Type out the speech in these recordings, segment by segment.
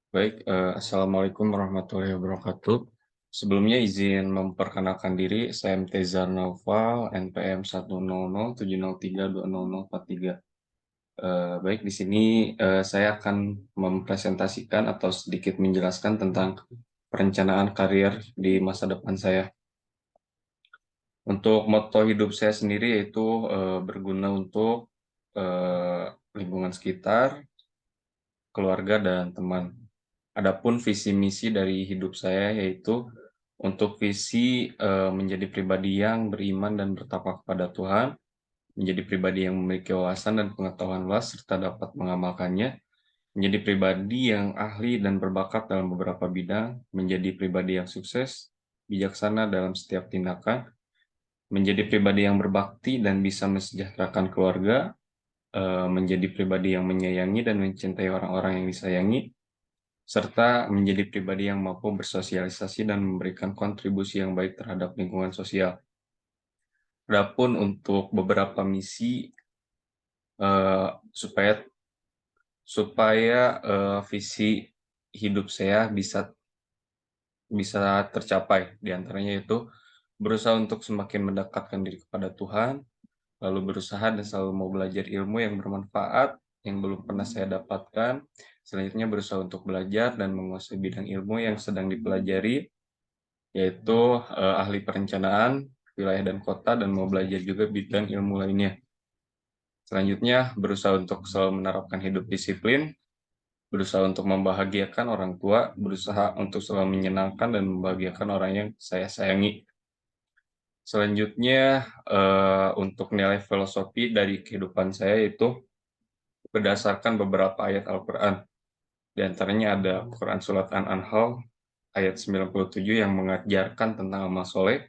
Baik, assalamualaikum warahmatullahi wabarakatuh. Sebelumnya izin memperkenalkan diri, saya Mtezar Naufal, NPM 10070303043. Baik, di sini saya akan mempresentasikan atau sedikit menjelaskan tentang perencanaan karir di masa depan saya. Untuk moto hidup saya sendiri yaitu berguna untuk eh, lingkungan sekitar, keluarga, dan teman. Adapun visi misi dari hidup saya yaitu untuk visi menjadi pribadi yang beriman dan bertakwa kepada Tuhan, menjadi pribadi yang memiliki wawasan dan pengetahuan luas serta dapat mengamalkannya, menjadi pribadi yang ahli dan berbakat dalam beberapa bidang, menjadi pribadi yang sukses, bijaksana dalam setiap tindakan, menjadi pribadi yang berbakti dan bisa mensejahterakan keluarga, menjadi pribadi yang menyayangi dan mencintai orang-orang yang disayangi, serta menjadi pribadi yang mampu bersosialisasi dan memberikan kontribusi yang baik terhadap lingkungan sosial. Adapun untuk beberapa misi supaya supaya visi hidup saya bisa bisa tercapai, diantaranya itu berusaha untuk semakin mendekatkan diri kepada Tuhan, lalu berusaha dan selalu mau belajar ilmu yang bermanfaat yang belum pernah saya dapatkan. Selanjutnya berusaha untuk belajar dan menguasai bidang ilmu yang sedang dipelajari, yaitu ahli perencanaan wilayah dan kota, dan mau belajar juga bidang ilmu lainnya. Selanjutnya berusaha untuk selalu menerapkan hidup disiplin, berusaha untuk membahagiakan orang tua, berusaha untuk selalu menyenangkan dan membahagiakan orang yang saya sayangi. Selanjutnya untuk nilai filosofi dari kehidupan saya itu berdasarkan beberapa ayat Al-Quran. Di antaranya ada Quran Surat An-Anfal ayat 97 yang mengajarkan tentang amal soleh.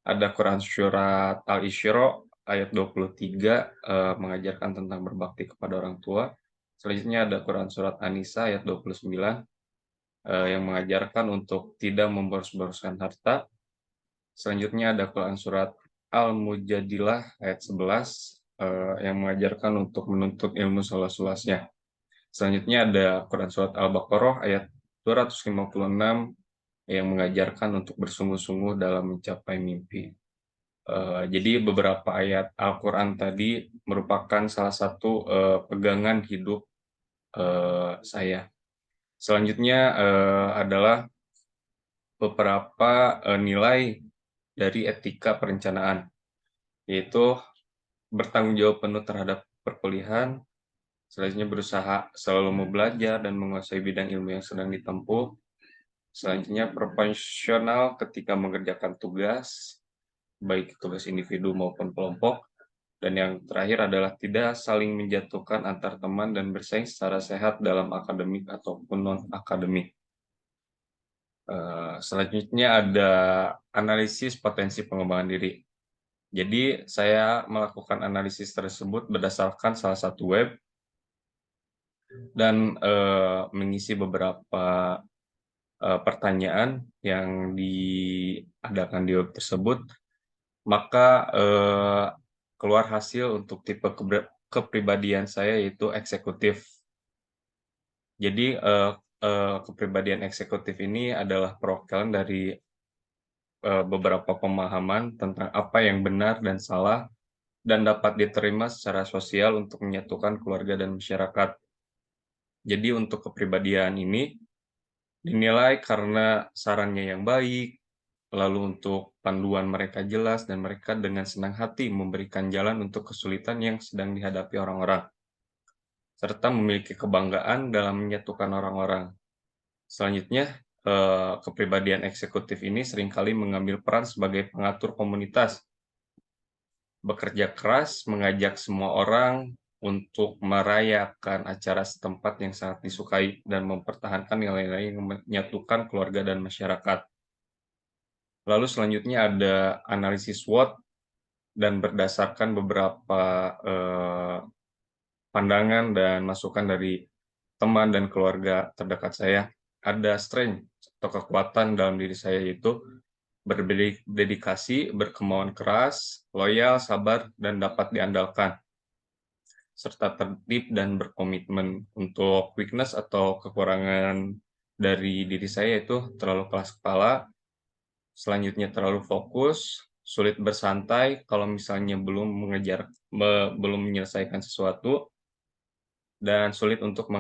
Ada Quran Surat Al-Isra ayat 23 mengajarkan tentang berbakti kepada orang tua. Selanjutnya ada Quran Surat An-Nisa ayat 29 yang mengajarkan untuk tidak memboros-boroskan harta. Selanjutnya ada Quran Surat Al-Mujadilah ayat 11 yang mengajarkan untuk menuntut ilmu seluas-luasnya. Selanjutnya ada Quran Surat Al-Baqarah ayat 256 yang mengajarkan untuk bersungguh-sungguh dalam mencapai mimpi. Jadi beberapa ayat Al-Quran tadi merupakan salah satu pegangan hidup saya. Selanjutnya adalah beberapa nilai dari etika perencanaan, yaitu bertanggung jawab penuh terhadap perkuliahan, selanjutnya berusaha selalu mau belajar dan menguasai bidang ilmu yang sedang ditempuh, selanjutnya proporsional ketika mengerjakan tugas, baik tugas individu maupun kelompok. Dan yang terakhir adalah tidak saling menjatuhkan antar teman dan bersaing secara sehat dalam akademik ataupun non-akademik. Selanjutnya ada analisis potensi pengembangan diri. Jadi saya melakukan analisis tersebut berdasarkan salah satu web dan mengisi beberapa pertanyaan yang diadakan di web tersebut, maka keluar hasil untuk tipe kepribadian saya yaitu eksekutif. Jadi kepribadian eksekutif ini adalah perwakilan dari beberapa pemahaman tentang apa yang benar dan salah dan dapat diterima secara sosial untuk menyatukan keluarga dan masyarakat. Jadi untuk kepribadian ini dinilai karena sarannya yang baik, lalu untuk panduan mereka jelas, dan mereka dengan senang hati memberikan jalan untuk kesulitan yang sedang dihadapi orang-orang, serta memiliki kebanggaan dalam menyatukan orang-orang. Selanjutnya, kepribadian eksekutif ini seringkali mengambil peran sebagai pengatur komunitas, bekerja keras, mengajak semua orang untuk merayakan acara setempat yang sangat disukai, dan mempertahankan nilai-nilai yang menyatukan keluarga dan masyarakat. Lalu selanjutnya ada analisis SWOT, dan berdasarkan beberapa pandangan dan masukan dari teman dan keluarga terdekat saya, ada strength atau kekuatan dalam diri saya, yaitu berdedikasi, berkemauan keras, loyal, sabar, dan dapat diandalkan, serta tertib dan berkomitmen. Untuk weakness atau kekurangan dari diri saya itu terlalu keras kepala, selanjutnya terlalu fokus, sulit bersantai kalau misalnya belum menyelesaikan sesuatu, dan sulit untuk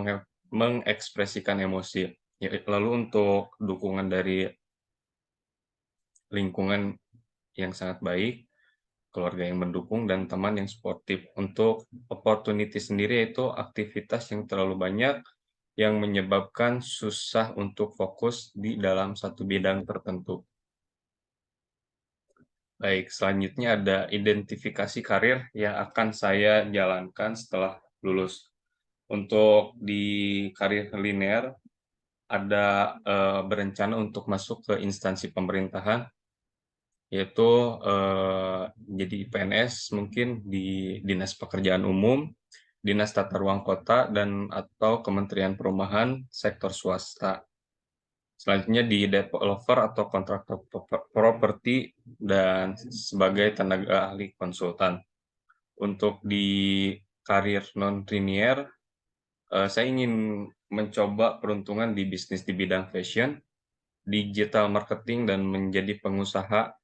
mengekspresikan emosi. Lalu untuk dukungan dari lingkungan yang sangat baik, keluarga yang mendukung, dan teman yang suportif. Untuk opportunity sendiri yaitu aktivitas yang terlalu banyak yang menyebabkan susah untuk fokus di dalam satu bidang tertentu. Baik, selanjutnya ada identifikasi karir yang akan saya jalankan setelah lulus. Untuk di karir linear, ada berencana untuk masuk ke instansi pemerintahan, yaitu jadi PNS mungkin di Dinas Pekerjaan Umum, Dinas Tata Ruang Kota, dan atau Kementerian Perumahan sektor swasta. Selanjutnya di developer atau kontraktor properti dan sebagai tenaga ahli konsultan. Untuk di karir non-linear, saya ingin mencoba peruntungan di bisnis di bidang fashion, digital marketing, dan menjadi pengusaha.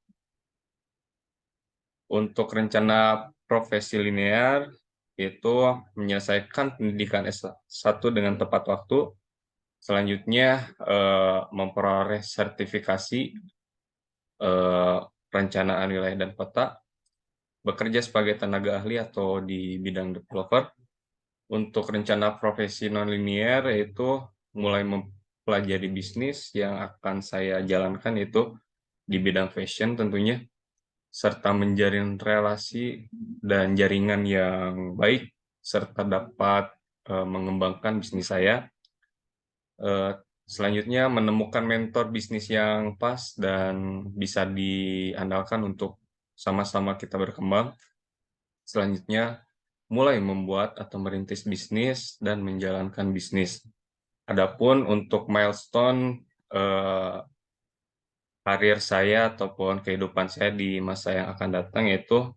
Untuk rencana profesi linear, itu menyelesaikan pendidikan S1 dengan tepat waktu, selanjutnya memperoleh sertifikasi eee, perencanaan wilayah dan kota, bekerja sebagai tenaga ahli atau di bidang developer. Untuk rencana profesi nonlinier yaitu mulai mempelajari bisnis yang akan saya jalankan itu di bidang fashion tentunya, serta menjalin relasi dan jaringan yang baik, serta dapat mengembangkan bisnis saya. Selanjutnya menemukan mentor bisnis yang pas dan bisa diandalkan untuk sama-sama kita berkembang. Selanjutnya, mulai membuat atau merintis bisnis dan menjalankan bisnis. Adapun untuk milestone, karir saya ataupun kehidupan saya di masa yang akan datang yaitu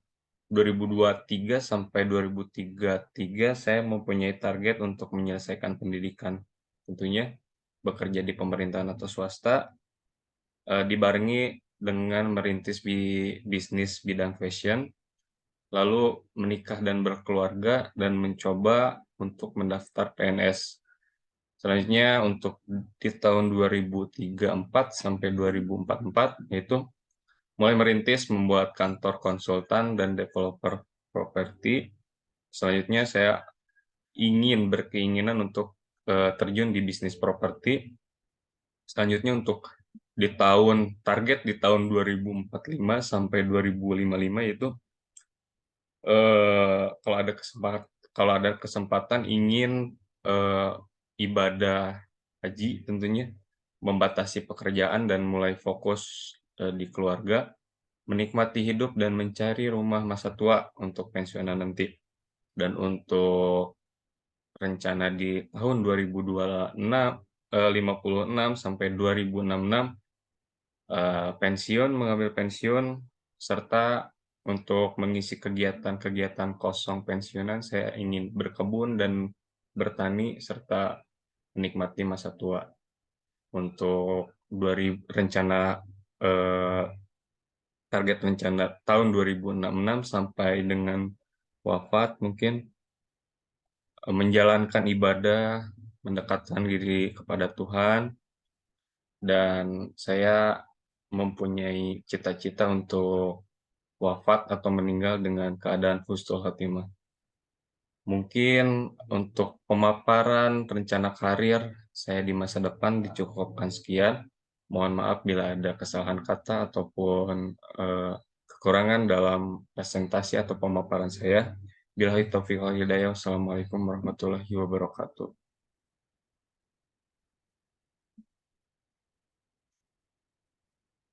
2023 sampai 2033 saya mempunyai target untuk menyelesaikan pendidikan. Tentunya bekerja di pemerintahan atau swasta, dibarengi dengan merintis bisnis bidang fashion, lalu menikah dan berkeluarga, dan mencoba untuk mendaftar PNS. Selanjutnya untuk di tahun 2034 sampai 2044, yaitu mulai merintis membuat kantor konsultan dan developer properti. Selanjutnya saya berkeinginan untuk terjun di bisnis properti. Selanjutnya untuk target di tahun 2045 sampai 2055 itu kalau ada kesempatan ingin ibadah haji tentunya, membatasi pekerjaan dan mulai fokus di keluarga, menikmati hidup dan mencari rumah masa tua untuk pensiunan nanti. Dan untuk rencana di tahun 56 sampai 2066, mengambil pensiun, serta untuk mengisi kegiatan-kegiatan kosong pensiunan, saya ingin berkebun dan bertani serta menikmati masa tua. Untuk eee, target rencana tahun 2066 sampai dengan wafat mungkin, menjalankan ibadah, mendekatkan diri kepada Tuhan, dan saya mempunyai cita-cita untuk wafat atau meninggal dengan keadaan husnul khotimah. Mungkin untuk pemaparan rencana karir saya di masa depan dicukupkan sekian. Mohon maaf bila ada kesalahan kata ataupun kekurangan dalam presentasi atau pemaparan saya. Billahi taufiq wal hidayah. Wassalamualaikum warahmatullahi wabarakatuh.